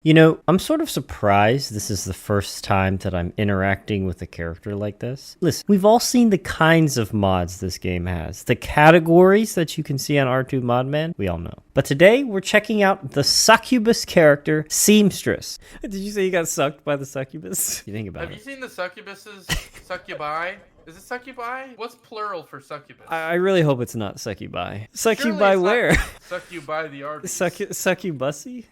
You know, I'm sort of surprised this is the first time that I'm interacting with a character like this. Listen, we've all seen the kinds of mods this game has. The categories that you can see on R2 Modman, we all know. But today, we're checking out the succubus character, Seamstress. Did you say you got sucked by the succubus? You think about it. Have you seen the succubuses? Succubi? Is it succubi? What's plural for succubus? I really hope it's not succubi. Succubi where? Succubi the artist. Succubusy?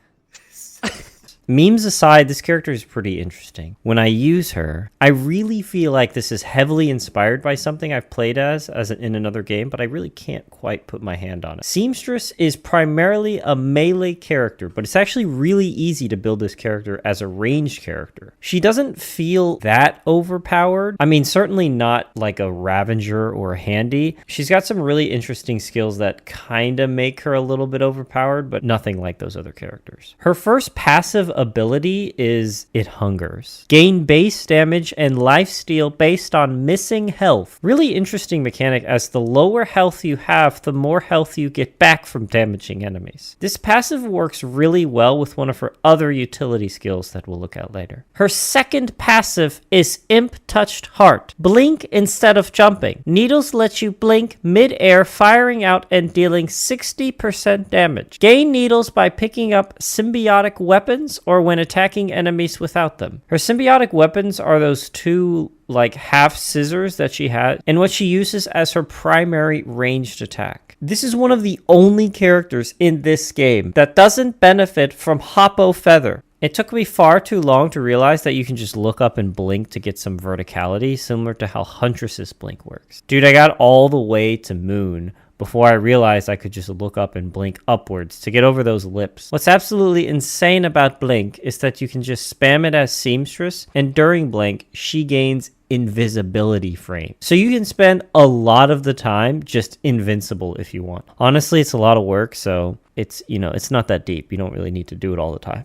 Memes aside, this character is pretty interesting. When I use her, I really feel like this is heavily inspired by something I've played as in another game, but I really can't quite put my hand on it. Seamstress is primarily a melee character, but it's actually really easy to build this character as a ranged character. She doesn't feel that overpowered. I mean, certainly not like a Ravager or a Handy. She's got some really interesting skills that kind of make her a little bit overpowered, but nothing like those other characters. Her first passive ability is it hungers. Gain base damage and lifesteal based on missing health. Really interesting mechanic, as the lower health you have, the more health you get back from damaging enemies. This passive works really well with one of her other utility skills that we'll look at later. Her second passive is Imp Touched Heart. Blink instead of jumping. Needles let you blink mid-air, firing out and dealing 60% damage. Gain needles by picking up symbiotic weapons or when attacking enemies without them. Her symbiotic weapons are those two like half scissors that she had, and what she uses as her primary ranged attack. This is one of the only characters in this game that doesn't benefit from Hoppo Feather. It took me far too long to realize that you can just look up and blink to get some verticality, similar to how Huntress's blink works. Dude, I got all the way to Moon before I realized I could just look up and blink upwards to get over those lips. What's absolutely insane about blink is that you can just spam it as Seamstress, and during blink, she gains invisibility frame. So you can spend a lot of the time just invincible if you want. Honestly, it's a lot of work, so it's not that deep. You don't really need to do it all the time.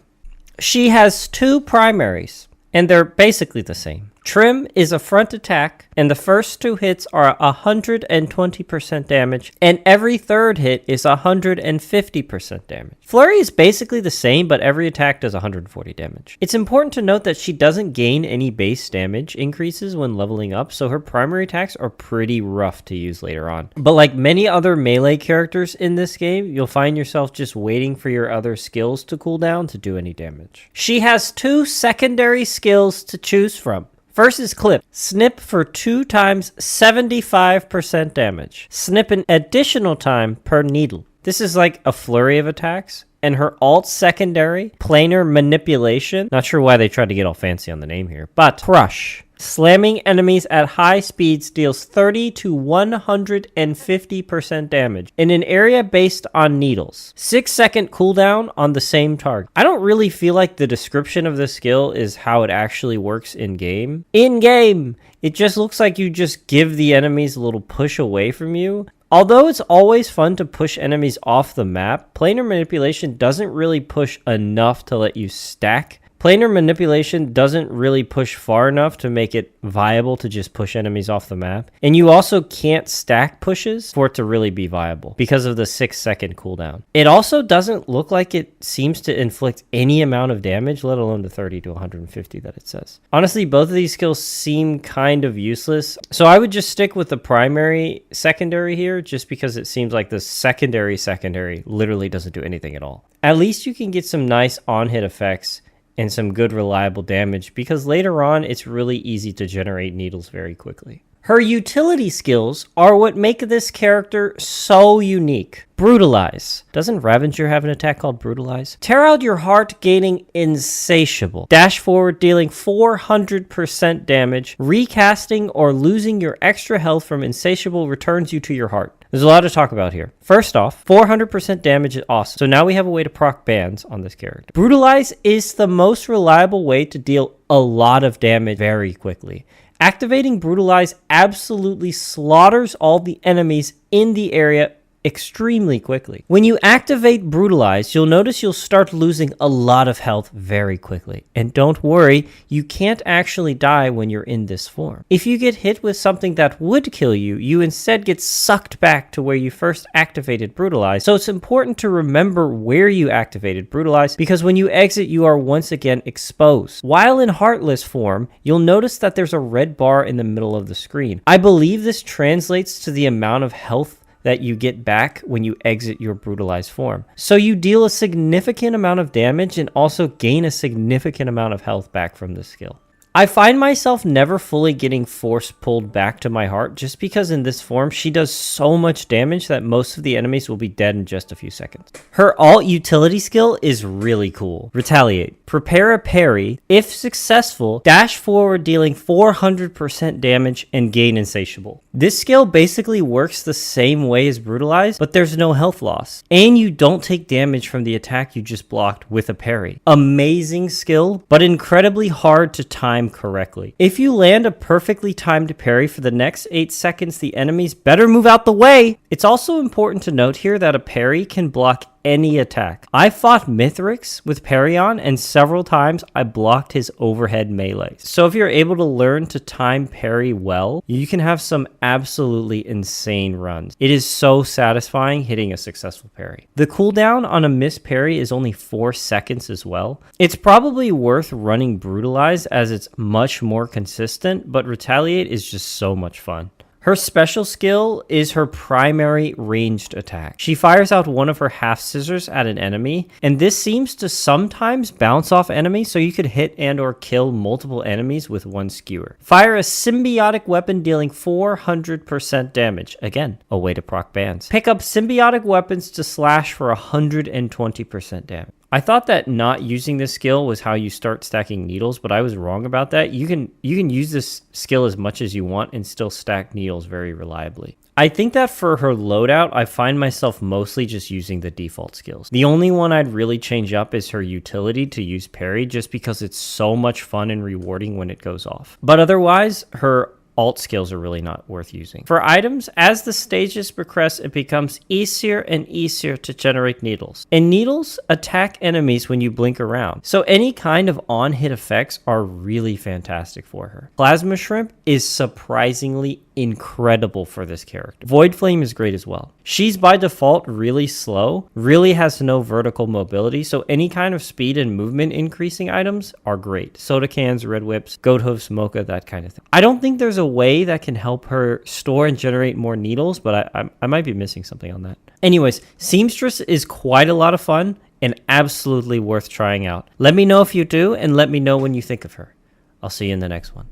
She has two primaries, and they're basically the same. Trim is a front attack, and the first two hits are 120% damage, and every third hit is 150% damage. Flurry is basically the same, but every attack does 140 damage. It's important to note that she doesn't gain any base damage increases when leveling up, so her primary attacks are pretty rough to use later on. But like many other melee characters in this game, you'll find yourself just waiting for your other skills to cool down to do any damage. She has two secondary skills to choose from. First is Clip. Snip for 2 times 75% damage. Snip an additional time per needle. This is like a flurry of attacks. And her alt secondary, Planar Manipulation. Not sure why they tried to get all fancy on the name here, but Crush. Slamming enemies at high speeds deals 30 to 150% damage in an area based on needles. 6-second cooldown on the same target. I don't really feel like the description of this skill is how it actually works in-game. In-game, it just looks like you just give the enemies a little push away from you. Although it's always fun to push enemies off the map, Planar Manipulation doesn't really push enough to let you stack. Planar Manipulation doesn't really push far enough to make it viable to just push enemies off the map. And you also can't stack pushes for it to really be viable because of the 6-second cooldown. It also doesn't look like it seems to inflict any amount of damage, let alone the 30 to 150 that it says. Honestly, both of these skills seem kind of useless. So I would just stick with the primary secondary here, just because it seems like the secondary literally doesn't do anything at all. At least you can get some nice on-hit effects and some good reliable damage, because later on it's really easy to generate needles very quickly. Her utility skills are what make this character so unique. Brutalize. Doesn't Ravager have an attack called Brutalize? Tear out your heart, gaining Insatiable. Dash forward, dealing 400% damage. Recasting or losing your extra health from Insatiable returns you to your heart. There's a lot to talk about here. First off, 400% damage is awesome. So now we have a way to proc bans on this character. Brutalize is the most reliable way to deal a lot of damage very quickly. Activating Brutalize absolutely slaughters all the enemies in the area extremely quickly. When you activate Brutalize, you'll notice you'll start losing a lot of health very quickly. And don't worry, you can't actually die when you're in this form. If you get hit with something that would kill you, you instead get sucked back to where you first activated Brutalize. So it's important to remember where you activated Brutalize, because when you exit, you are once again exposed. While in Heartless form, you'll notice that there's a red bar in the middle of the screen. I believe this translates to the amount of health that you get back when you exit your brutalized form. So you deal a significant amount of damage and also gain a significant amount of health back from this skill. I find myself never fully getting force pulled back to my heart just because in this form she does so much damage that most of the enemies will be dead in just a few seconds. Her alt utility skill is really cool. Retaliate. Prepare a parry. If successful, dash forward dealing 400% damage and gain Insatiable. This skill basically works the same way as Brutalize, but there's no health loss. And you don't take damage from the attack you just blocked with a parry. Amazing skill, but incredibly hard to time correctly. If you land a perfectly timed parry for the next 8 seconds, the enemies better move out the way. It's also important to note here that a parry can block any attack. I fought Mithrix with parry on, and several times I blocked his overhead melee. So if you're able to learn to time parry well, you can have some absolutely insane runs. It is so satisfying hitting a successful parry. The cooldown on a missed parry is only 4 seconds as well. It's probably worth running Brutalize as it's much more consistent, but Retaliate is just so much fun. Her special skill is her primary ranged attack. She fires out one of her half scissors at an enemy, and this seems to sometimes bounce off enemies, so you could hit and or kill multiple enemies with one skewer. Fire a symbiotic weapon dealing 400% damage. Again, a way to proc bans. Pick up symbiotic weapons to slash for 120% damage. I thought that not using this skill was how you start stacking needles, but I was wrong about that. You can use this skill as much as you want and still stack needles very reliably. I think that for her loadout, I find myself mostly just using the default skills. The only one I'd really change up is her utility to use parry, just because it's so much fun and rewarding when it goes off. But otherwise, her alt skills are really not worth using. For items, as the stages progress, it becomes easier and easier to generate needles. And needles attack enemies when you blink around. So any kind of on-hit effects are really fantastic for her. Plasma Shrimp is surprisingly incredible for this character. Void Flame is great as well. She's by default really slow, really has no vertical mobility, so any kind of speed and movement increasing items are great. Soda cans, red whips, goat hooves, mocha, that kind of thing. I don't think there's a way that can help her store and generate more needles, but I might be missing something on that. Anyways, Seamstress is quite a lot of fun and absolutely worth trying out. Let me know if you do, and let me know when you think of her. I'll see you in the next one.